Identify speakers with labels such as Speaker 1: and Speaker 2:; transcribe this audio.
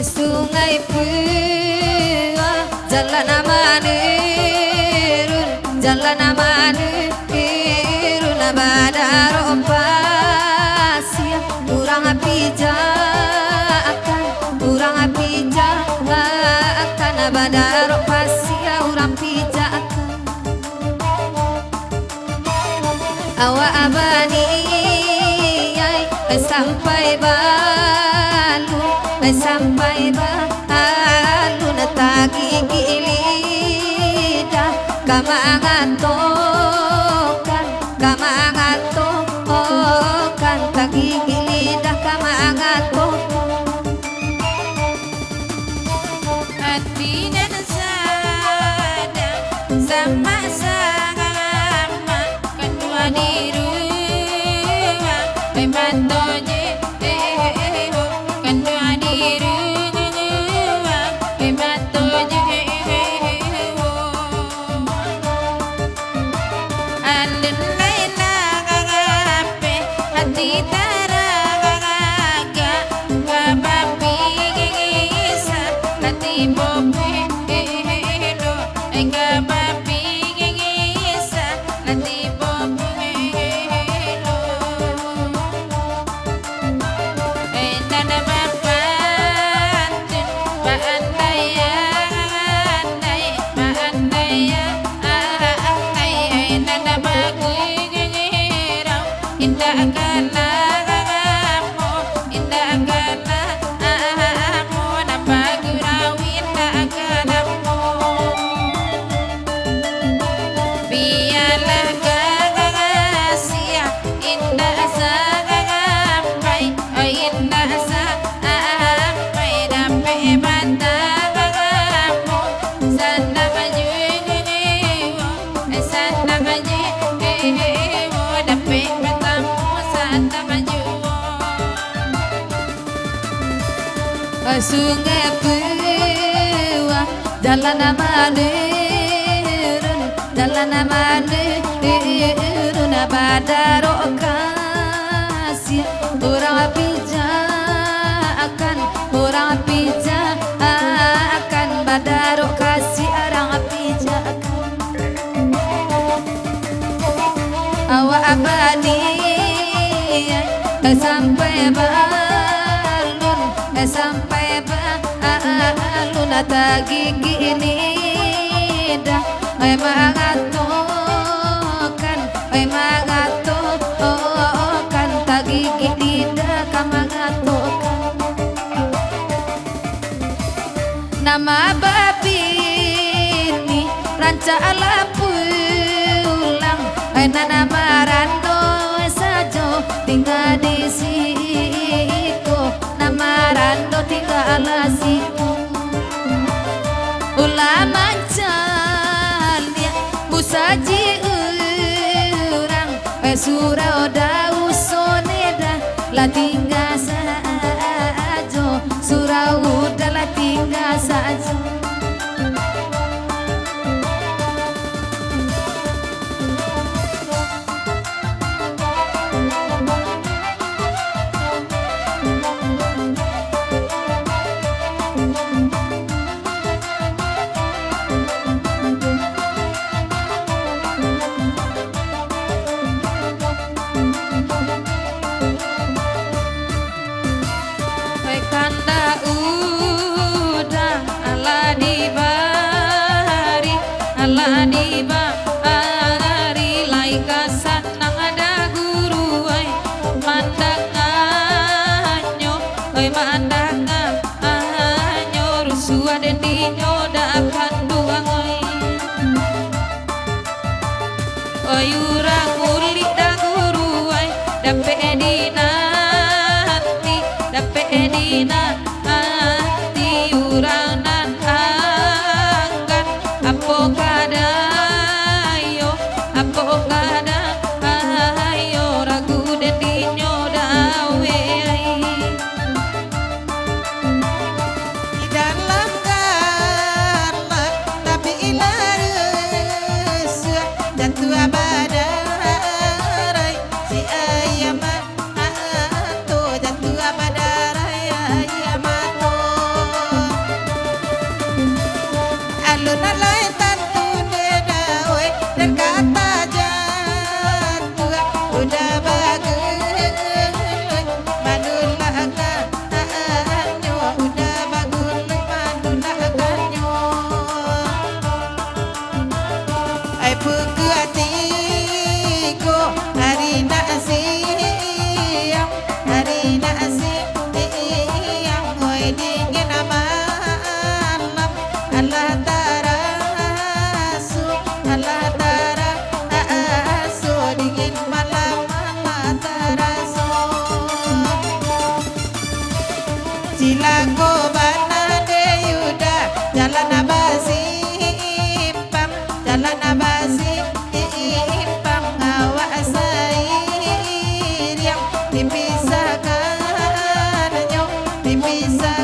Speaker 1: sungai Pua jalan amanirun jalan amanirun badaro pasir urang pijakan badaro pasir urang pijakan awa abani sampai balu natagi gilida kamangatokan tagi gilida kamangatokan
Speaker 2: hatinya sada sama-sama kedua diri bantonya kedua diri bantonya alun laila kagape hati taraga kabapi gisa hati bope lo kabapi gisa hati bope lo dana bapantun paandaya dana bagirau indah agana napagurau indah aganamu biarlah gagasia indah sampai indah sampai dapat matamu sana maju dapat matamu sana maju
Speaker 1: sungai Pua jalan amanirun badaro kasih orang pijakan badaro kasih orang pijakan awak abadi sampai balun tagi gini dah mangatokan tagi gini dah kamangatokan nama babi ini ranca ala pulang nana marando sajo tinggal di situ nama rando tinggal situ ulama jalnya musaji urang surau dau soneda la tinggal sajo surau udah la tinggal sajo
Speaker 2: kanda udang ala di bari lai kasanang ada guru ay mandanganyo rusua den dinyo dapat duang ay urang uli da guru ay dape edina hati urang nan angkat apo kadayo ragu den dinyo dawe
Speaker 3: di dalam gala tapi ilarus dan tua badarai si ayam atau dan tua badarai Cilago Banade Yuda Jalan Abasi Impang Jalan Abasi Impang Awak sayang dipisahkan nyong dipisah